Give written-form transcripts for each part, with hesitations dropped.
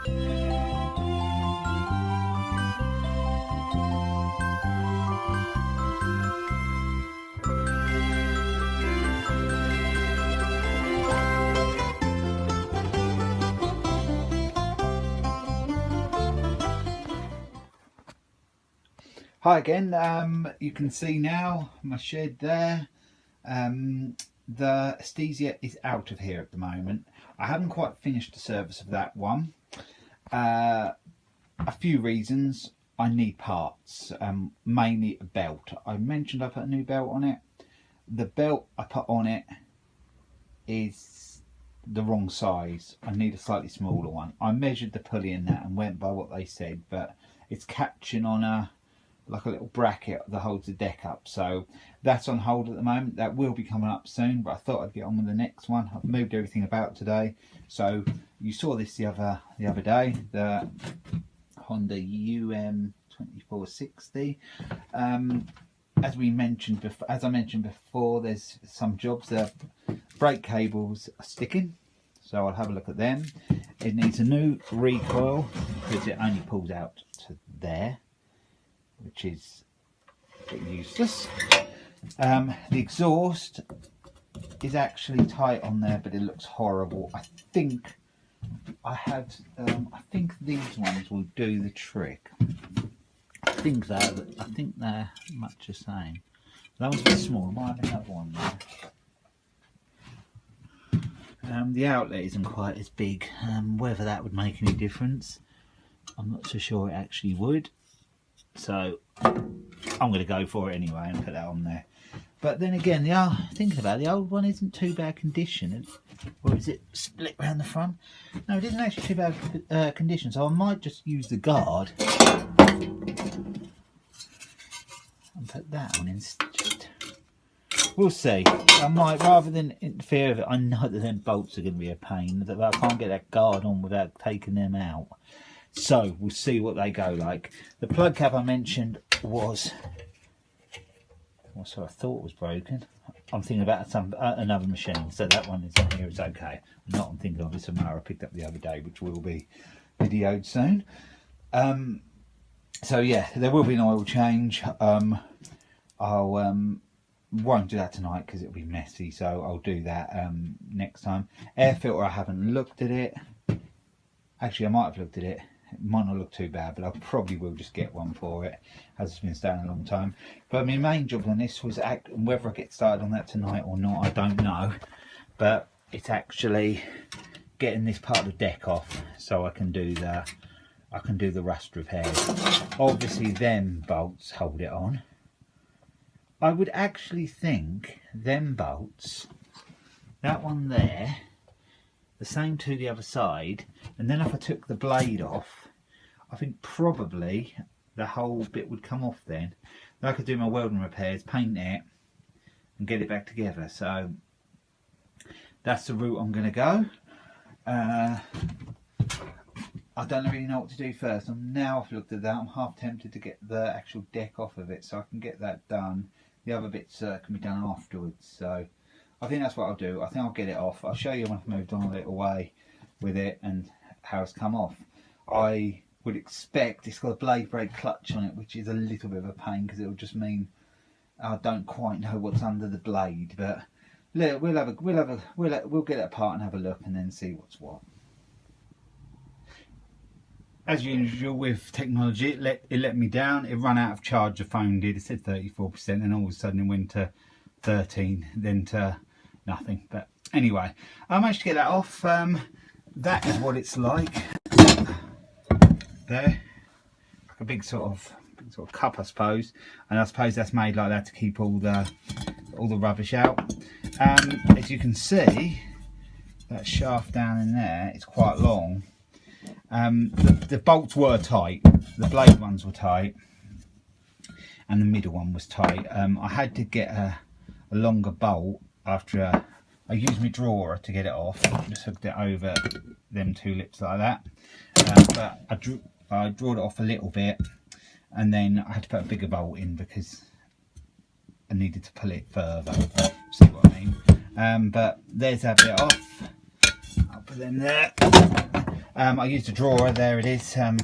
Hi again. You can see now my shed there. The Aesthesia is out of here at the moment. I haven't quite finished the service of that one. A few reasons. I need parts, mainly a belt. I mentioned I put a new belt on it. The belt I put on it is the wrong size. I need a slightly smaller one. I measured the pulley in that and went by what they said, but it's catching on like a little bracket that holds the deck up, so that's on hold at the moment. That will be coming up soon, but I thought I'd get on with the next one. I've moved everything about today, so you saw this the other day, the Honda UM2460. As I mentioned before, there's some jobs that brake cables are sticking, so I'll have a look at them. It needs a new recoil because it only pulls out to there, which is a bit useless. The exhaust is actually tight on there, but it looks horrible. I think I think these ones will do the trick. I think they're much the same. That one's a bit small. I might have another one there. The outlet isn't quite as big. Whether that would make any difference, I'm not so sure it actually would. So I'm going to go for it anyway and put that on there. But then again, thinking about it, the old one isn't too bad condition. Or is it split around the front? No, it isn't actually too bad condition. So I might just use the guard and put that on instead. We'll see. I might, rather than interfere with it, I know that them bolts are going to be a pain. That I can't get that guard on without taking them out. So we'll see what they go like. The plug cap I mentioned was, so I thought was broken. I'm thinking about another machine, so that one is on here. It's okay. Not I'm thinking of, it's a mower I picked up the other day, which will be videoed soon. So yeah, there will be an oil change. Won't do that tonight because it'll be messy, so I'll do that next time. Air filter, I haven't looked at it. Actually, I might have looked at it. It might not look too bad, but I probably will just get one for it, as it's been staying a long time. But my main job on this was, whether I get started on that tonight or not, I don't know. But it's actually getting this part of the deck off, so I can do the rust repairs. Obviously, them bolts hold it on. I would actually think them bolts, that one there, the same to the other side, and then if I took the blade off, I think probably the whole bit would come off then. Then I could do my welding repairs, paint it, and get it back together. So that's the route I'm going to go. I don't really know what to do first. Now I've looked at that, I'm half tempted to get the actual deck off of it so I can get that done. The other bits can be done afterwards. So I think that's what I'll do. I think I'll get it off. I'll show you when I've moved on a little way with it and how it's come off. I would expect it's got a blade brake clutch on it, which is a little bit of a pain because it'll just mean I don't quite know what's under the blade. But we'll get it apart and have a look and then see what's what. As usual with technology, it let me down. It ran out of charge. The phone did. It said 34%, and all of a sudden it went to 13, then to nothing. But anyway, I managed to get that off. That is what it's like. There, like a big sort of cup, I suppose. And I suppose that's made like that to keep all the rubbish out. As you can see, that shaft down in there is quite long. The bolts were tight. The blade ones were tight, and the middle one was tight. I had to get a longer bolt after I used my drawer to get it off. Just hooked it over them two lips like that. But I drawed it off a little bit, and then I had to put a bigger bolt in because I needed to pull it further. See what I mean? But there's that bit off. I'll put them there. I used a drawer, there it is. I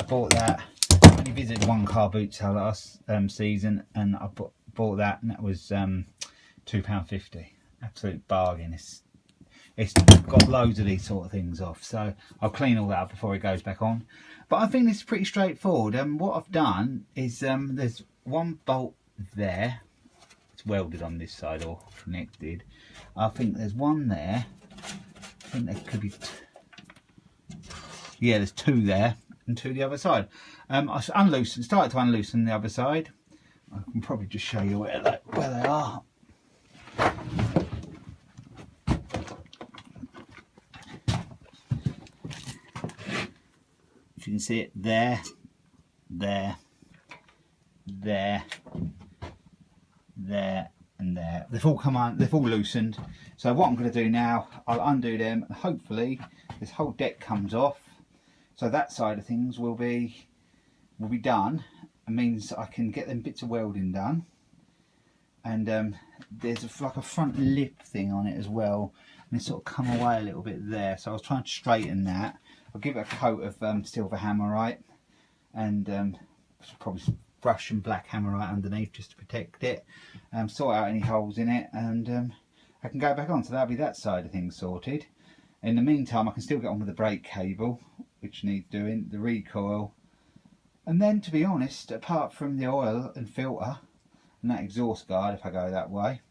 bought that, I only visited one car boot sale last season, and I bought that, and that was £2.50. Absolute bargain. It's got loads of these sort of things off, so I'll clean all that up before it goes back on. But I think this is pretty straightforward. What I've done is there's one bolt there, it's welded on this side or connected. I think there's one there, I think there could be yeah, there's two there and two the other side. I started to unloosen the other side. I can probably just show you where they are. If you can see it there, there, there, there, and there. They've all come on, they've all loosened. So what I'm going to do now, I'll undo them, and hopefully this whole deck comes off. So that side of things will be done. It means I can get them bits of welding done. And there's like a front lip thing on it as well, and it's sort of come away a little bit there. So I was trying to straighten that. I'll give it a coat of silver hammerite, and probably brush some black hammerite underneath just to protect it. Sort out any holes in it, and I can go back on. So that'll be that side of things sorted. In the meantime, I can still get on with the brake cable, which needs doing, the recoil, and then, to be honest, apart from the oil and filter and that exhaust guard, if I go that way,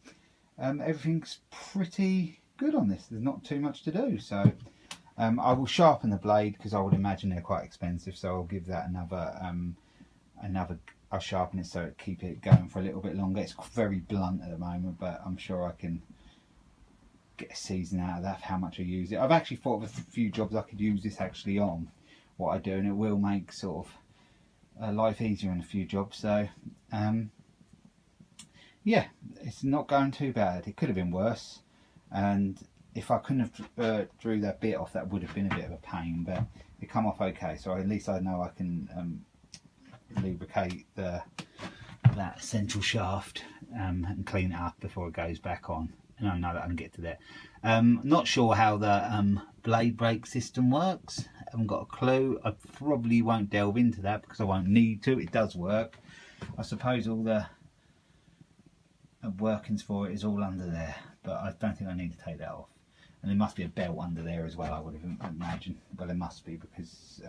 everything's pretty good on this. There's not too much to do. So I will sharpen the blade, because I would imagine they're quite expensive, so I'll give that I'll sharpen it so it keep it going for a little bit longer. It's very blunt at the moment, but I'm sure I can get a season out of that for how much I use it. I've actually thought of a few jobs I could use this actually on, what I do, and it will make sort of life easier in a few jobs. So yeah, it's not going too bad. It could have been worse, and if I couldn't have drew that bit off, that would have been a bit of a pain, but it come off okay. So at least I know I can lubricate that central shaft and clean it up before it goes back on, and I know that I can get to that. Not sure how the blade brake system works. I haven't got a clue. I probably won't delve into that because I won't need to. It does work. I suppose all the workings for it is all under there, but I don't think I need to take that off. And there must be a belt under there as well, I would have imagined. Well, there must be, because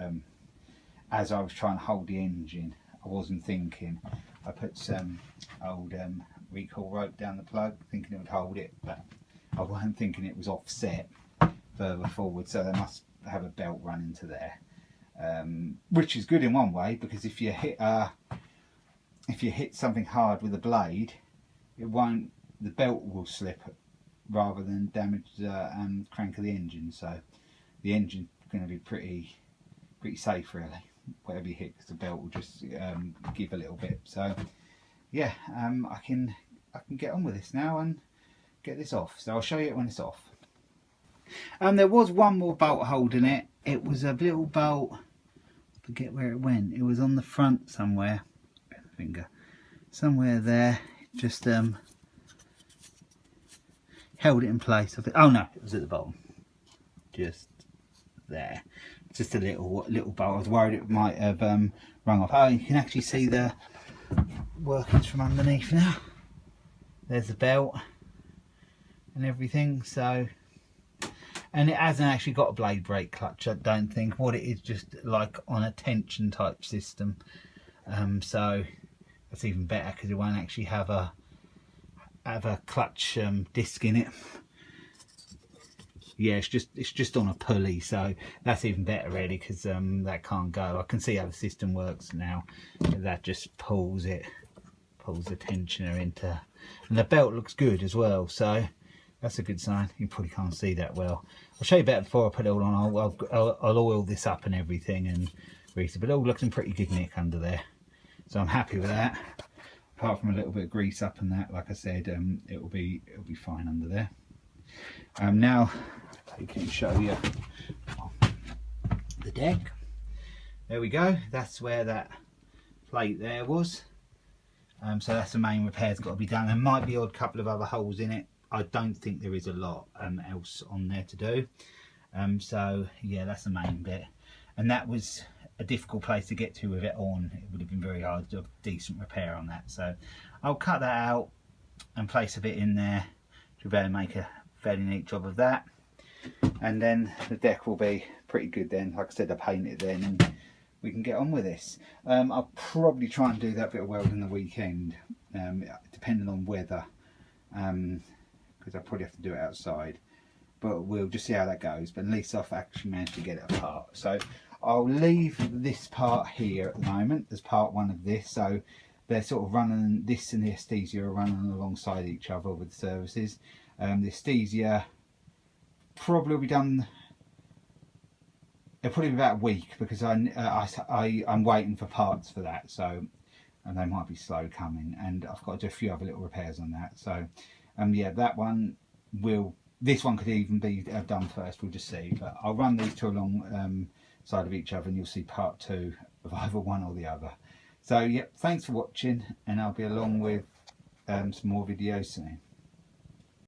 as I was trying to hold the engine, I wasn't thinking. I put some old recoil rope down the plug, thinking it would hold it, but I wasn't thinking it was offset further forward, so they must have a belt running to there, which is good in one way, because if you hit something hard with a blade, it won't. The belt will slip rather than damage the crank of the engine. So the engine's going to be pretty safe, really. Whatever you hit, because the belt will just give a little bit. So yeah, I can get on with this now and get this off. So I'll show you it when it's off. There was one more bolt holding it. It was a little bolt, I forget where it went. It was on the front somewhere. Finger somewhere there. Just held it in place. Oh no, it was at the bottom. Just there. Just a little bolt. I was worried it might have rung off. Oh, you can actually see the workings from underneath now. There's the belt and everything. So, and it hasn't actually got a blade brake clutch, I don't think. What it is, just like on a tension type system. So that's even better, because it won't actually have a clutch disc in it. Yeah, it's just on a pulley, so that's even better really, because that can't go. I can see how the system works now. That just pulls the tensioner into, and the belt looks good as well, so that's a good sign. You probably can't see that well. I'll show you better before I put it all on. I'll oil this up and everything and grease it, but it all looks in pretty good nick under there, so I'm happy with that. Apart from a little bit of grease up and that, like I said, it'll be fine under there. Now I can show you the deck. There we go. That's where that plate there was. So that's the main repair's got to be done. There might be a couple of other holes in it. I don't think there is a lot else on there to do. So yeah, that's the main bit, and that was a difficult place to get to with it on. It would have been very hard to do a decent repair on that, so I'll cut that out and place a bit in there to be able to make a fairly neat job of that, and then the deck will be pretty good then. Like I said, I paint it then and we can get on with this. I'll probably try and do that bit of welding the weekend, depending on weather, because I'll probably have to do it outside, but we'll just see how that goes. But at least I've actually managed to get it apart. So I'll leave this part here at the moment as part one of this. So they're sort of running, this and the Aesthesia are running alongside each other with the services. The Aesthesia probably will be done, it'll probably be about a week, because I'm waiting for parts for that, so, and they might be slow coming, and I've got to do a few other little repairs on that. So yeah, that one will, this one could even be done first, we'll just see. But I'll run these two along side of each other, and you'll see part two of either one or the other. So yeah, thanks for watching, and I'll be along with some more videos soon.